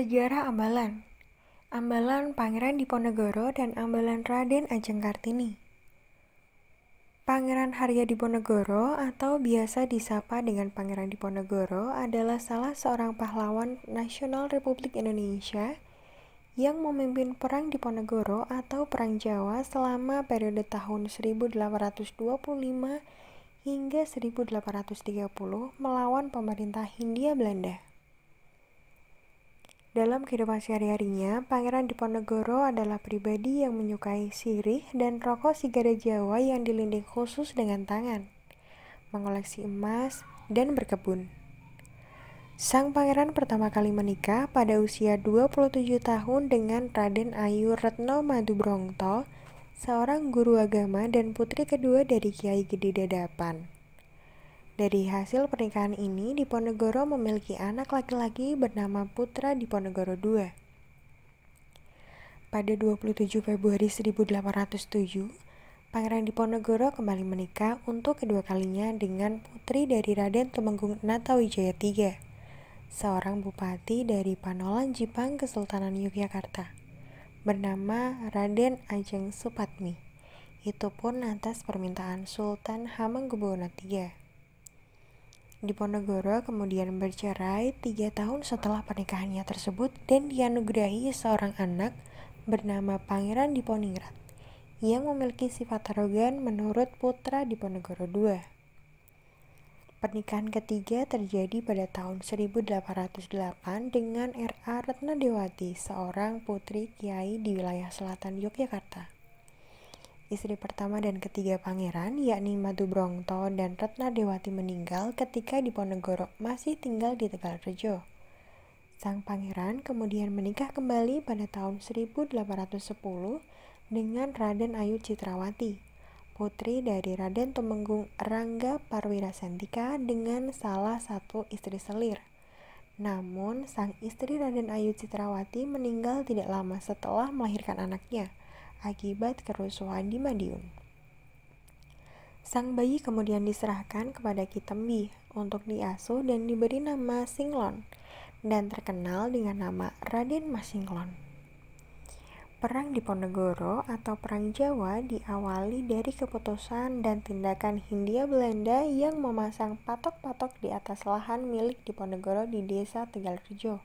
Sejarah Ambalan. Ambalan Pangeran Diponegoro dan Ambalan Raden Ajeng Kartini. Pangeran Harya Diponegoro atau biasa disapa dengan Pangeran Diponegoro adalah salah seorang pahlawan nasional Republik Indonesia yang memimpin Perang Diponegoro atau Perang Jawa selama periode tahun 1825 hingga 1830 melawan pemerintah Hindia Belanda. Dalam kehidupan sehari-harinya, Pangeran Diponegoro adalah pribadi yang menyukai sirih dan rokok sigara Jawa yang dilinding khusus dengan tangan, mengoleksi emas, dan berkebun. Sang pangeran pertama kali menikah pada usia 27 tahun dengan Raden Ayu Retno Madubrongto, seorang guru agama dan putri kedua dari Kiai Gede Dadapan. Dari hasil pernikahan ini, Diponegoro memiliki anak laki-laki bernama Putra Diponegoro II. Pada 27 Februari 1807, Pangeran Diponegoro kembali menikah untuk kedua kalinya dengan putri dari Raden Tumenggung Natawijaya III, seorang bupati dari Panolan Jipang Kesultanan Yogyakarta, bernama Raden Ajeng Supatmi. Itu pun atas permintaan Sultan Hamengkubuwono III. Diponegoro kemudian bercerai 3 tahun setelah pernikahannya tersebut dan dianugerahi seorang anak bernama Pangeran Diponingrat yang memiliki sifat arogan menurut Putra Diponegoro II. Pernikahan ketiga terjadi pada tahun 1808 dengan R.A. Retnodewati, seorang putri kiai di wilayah selatan Yogyakarta. Istri pertama dan ketiga pangeran, yakni Madubrongto dan Retnodewati, meninggal ketika Diponegoro masih tinggal di Tegalrejo. Sang pangeran kemudian menikah kembali pada tahun 1810 dengan Raden Ayu Citrawati, putri dari Raden Tumenggung Rangga Parwirasentika dengan salah satu istri selir. Namun, sang istri Raden Ayu Citrawati meninggal tidak lama setelah melahirkan anaknya akibat kerusuhan di Madiun. Sang bayi kemudian diserahkan kepada Ki Tembi untuk diasuh dan diberi nama Singlon dan terkenal dengan nama Raden Mas Singlon. Perang Diponegoro atau Perang Jawa diawali dari keputusan dan tindakan Hindia Belanda yang memasang patok-patok di atas lahan milik Diponegoro di desa Tegalrejo.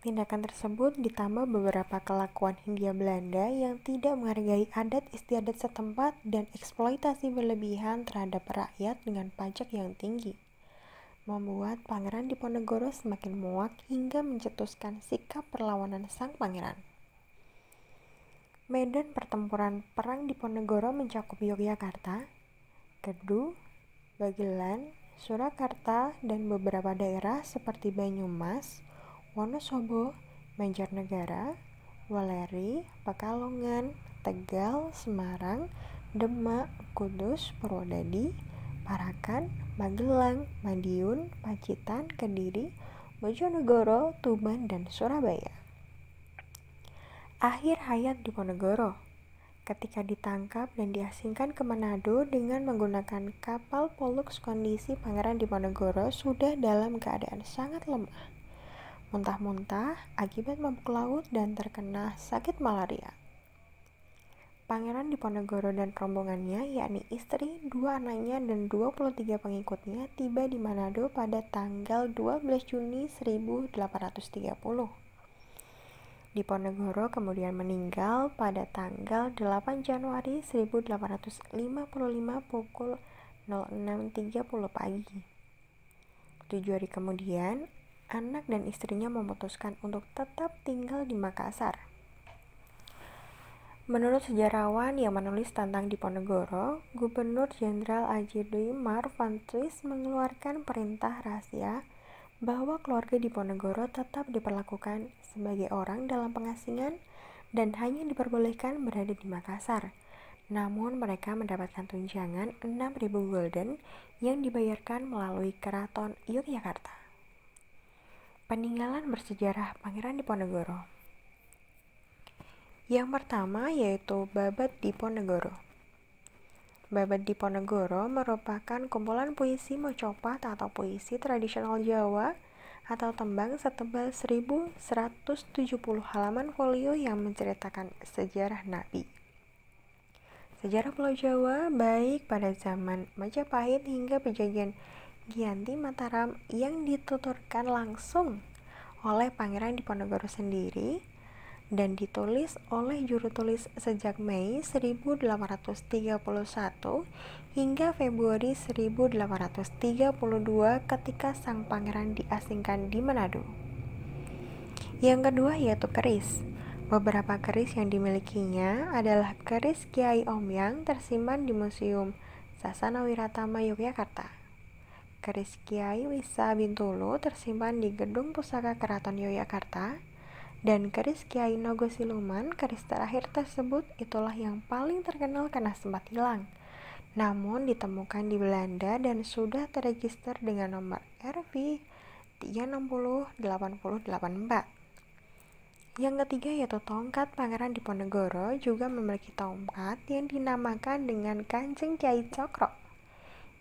Tindakan tersebut ditambah beberapa kelakuan Hindia Belanda yang tidak menghargai adat istiadat setempat dan eksploitasi berlebihan terhadap rakyat dengan pajak yang tinggi, membuat Pangeran Diponegoro semakin muak hingga mencetuskan sikap perlawanan sang pangeran. Medan pertempuran Perang Diponegoro mencakup Yogyakarta, Kedung, Bagelan, Surakarta, dan beberapa daerah seperti Banyumas, Wonosobo, Banjarnegara, Weleri, Pekalongan, Tegal, Semarang, Demak, Kudus, Purwodadi, Parakan, Magelang, Madiun, Pacitan, Kediri, Bojonegoro, Tuban, dan Surabaya. Akhir hayat Diponegoro ketika ditangkap dan diasingkan ke Manado dengan menggunakan kapal Pollux, kondisi Pangeran Diponegoro sudah dalam keadaan sangat lemah, muntah-muntah akibat mabuk laut dan terkena sakit malaria. Pangeran Diponegoro dan rombongannya, yakni istri, 2 anaknya, dan 23 pengikutnya tiba di Manado pada tanggal 12 Juni 1830. Diponegoro kemudian meninggal pada tanggal 8 Januari 1855 pukul 06.30 pagi. 7 hari kemudian, anak dan istrinya memutuskan untuk tetap tinggal di Makassar. Menurut sejarawan yang menulis tentang Diponegoro, Gubernur Jenderal A.J. Mar van Twist mengeluarkan perintah rahasia bahwa keluarga Diponegoro tetap diperlakukan sebagai orang dalam pengasingan dan hanya diperbolehkan berada di Makassar. Namun mereka mendapatkan tunjangan 6.000 gulden yang dibayarkan melalui Keraton Yogyakarta. Peninggalan bersejarah Pangeran Diponegoro. Yang pertama yaitu Babad Diponegoro. Babad Diponegoro merupakan kumpulan puisi mocopat atau puisi tradisional Jawa atau tembang setebal 1170 halaman folio yang menceritakan sejarah Nabi. Sejarah Pulau Jawa baik pada zaman Majapahit hingga Perjanjian Giyanti Mataram yang dituturkan langsung oleh Pangeran Diponegoro sendiri dan ditulis oleh juru tulis sejak Mei 1831 hingga Februari 1832 ketika sang pangeran diasingkan di Manado. Yang kedua yaitu keris. Beberapa keris yang dimilikinya adalah keris Kiai Omyang tersimpan di Museum Sasana Wiratama Yogyakarta. Keris Kiai Wisa Bintulu tersimpan di Gedung Pusaka Keraton Yogyakarta. Dan keris Kiai Nogo Siluman, keris terakhir tersebut itulah yang paling terkenal karena sempat hilang. Namun ditemukan di Belanda dan sudah terregister dengan nomor RV 3608084. Yang ketiga yaitu tongkat. Pangeran Diponegoro juga memiliki tongkat yang dinamakan dengan Kanjeng Kiai Cokro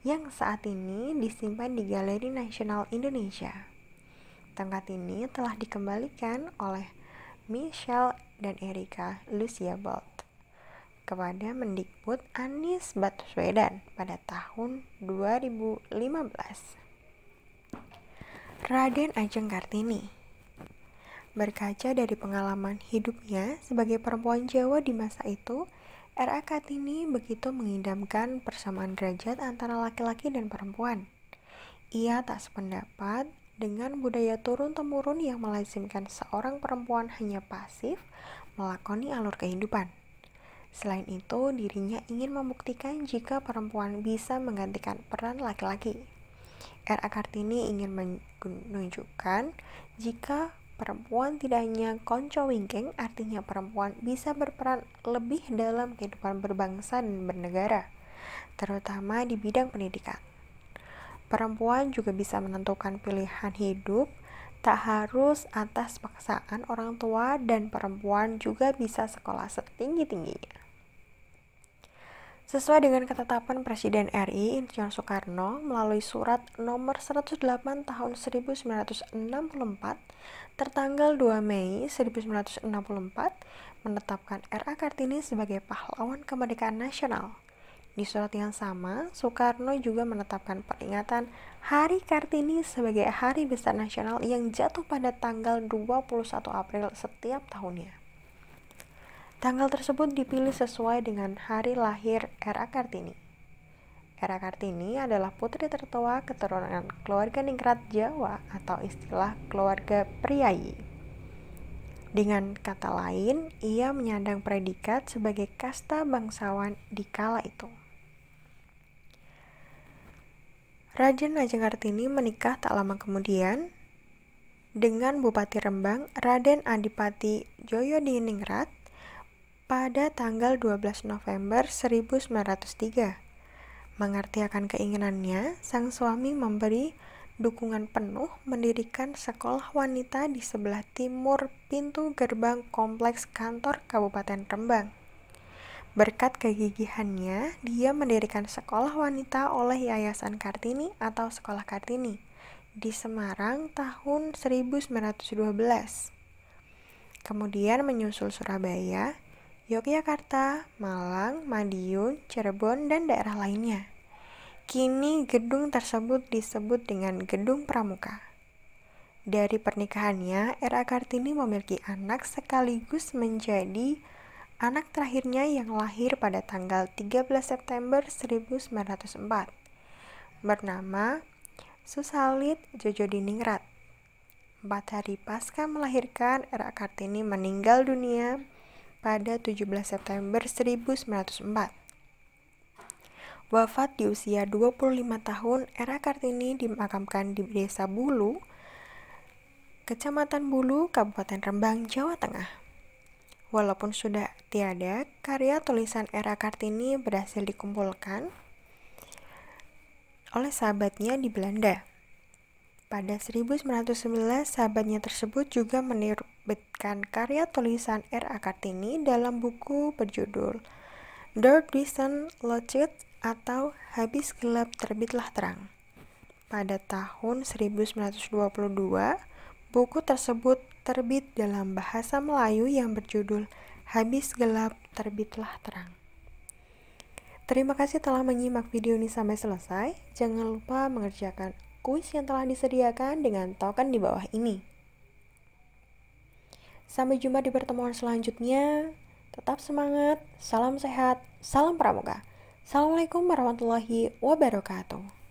yang saat ini disimpan di Galeri Nasional Indonesia. Tongkat ini telah dikembalikan oleh Michelle dan Erika Lucia Bolt kepada Mendikbud Anies Baswedan pada tahun 2015. Raden Ajeng Kartini. Berkaca dari pengalaman hidupnya sebagai perempuan Jawa di masa itu, R.A. Kartini begitu mengidamkan persamaan derajat antara laki-laki dan perempuan. Ia tak sependapat dengan budaya turun-temurun yang melazimkan seorang perempuan hanya pasif melakoni alur kehidupan. Selain itu, dirinya ingin membuktikan jika perempuan bisa menggantikan peran laki-laki. R.A. Kartini ingin menunjukkan jika perempuan tidak hanya konco wingking, artinya perempuan bisa berperan lebih dalam kehidupan berbangsa dan bernegara, terutama di bidang pendidikan. Perempuan juga bisa menentukan pilihan hidup, tak harus atas paksaan orang tua, dan perempuan juga bisa sekolah setinggi-tingginya. Sesuai dengan ketetapan Presiden RI Insinyur Soekarno melalui Surat Nomor 108 Tahun 1964 tertanggal 2 Mei 1964 menetapkan R.A. Kartini sebagai pahlawan kemerdekaan nasional. Di surat yang sama, Soekarno juga menetapkan peringatan Hari Kartini sebagai hari besar nasional yang jatuh pada tanggal 21 April setiap tahunnya. Tanggal tersebut dipilih sesuai dengan hari lahir R.A. Kartini. R.A. Kartini adalah putri tertua keturunan keluarga ningrat Jawa atau istilah keluarga priayi. Dengan kata lain, ia menyandang predikat sebagai kasta bangsawan di kala itu. Raden Ajeng Kartini menikah tak lama kemudian dengan Bupati Rembang Raden Adipati Djoyodiningrat pada tanggal 12 November 1903. Mengerti akan keinginannya, sang suami memberi dukungan penuh mendirikan sekolah wanita di sebelah timur pintu gerbang kompleks kantor Kabupaten Rembang. Berkat kegigihannya, dia mendirikan sekolah wanita oleh Yayasan Kartini atau Sekolah Kartini di Semarang tahun 1912. Kemudian menyusul Surabaya, Yogyakarta, Malang, Madiun, Cirebon, dan daerah lainnya. Kini gedung tersebut disebut dengan Gedung Pramuka. Dari pernikahannya, R.A. Kartini memiliki anak sekaligus menjadi anak terakhirnya yang lahir pada tanggal 13 September 1904, bernama Susalit Djojodiningrat. 4 hari pasca melahirkan, R.A. Kartini meninggal dunia pada 17 September 1904. Wafat di usia 25 tahun, R.A. Kartini dimakamkan di Desa Bulu, Kecamatan Bulu, Kabupaten Rembang, Jawa Tengah. Walaupun sudah tiada, karya tulisan R.A. Kartini berhasil dikumpulkan oleh sahabatnya di Belanda. Pada 1911, sahabatnya tersebut juga menerbitkan karya tulisan R.A. Kartini dalam buku berjudul Der Duister Leuchtet atau Habis Gelap Terbitlah Terang Pada tahun 1922, buku tersebut terbit dalam bahasa Melayu yang berjudul Habis Gelap Terbitlah Terang. Terima kasih telah menyimak video ini sampai selesai. Jangan lupa mengerjakan kuis yang telah disediakan dengan token di bawah ini. Sampai jumpa di pertemuan selanjutnya. Tetap semangat, salam sehat, salam pramuka. Assalamualaikum warahmatullahi wabarakatuh.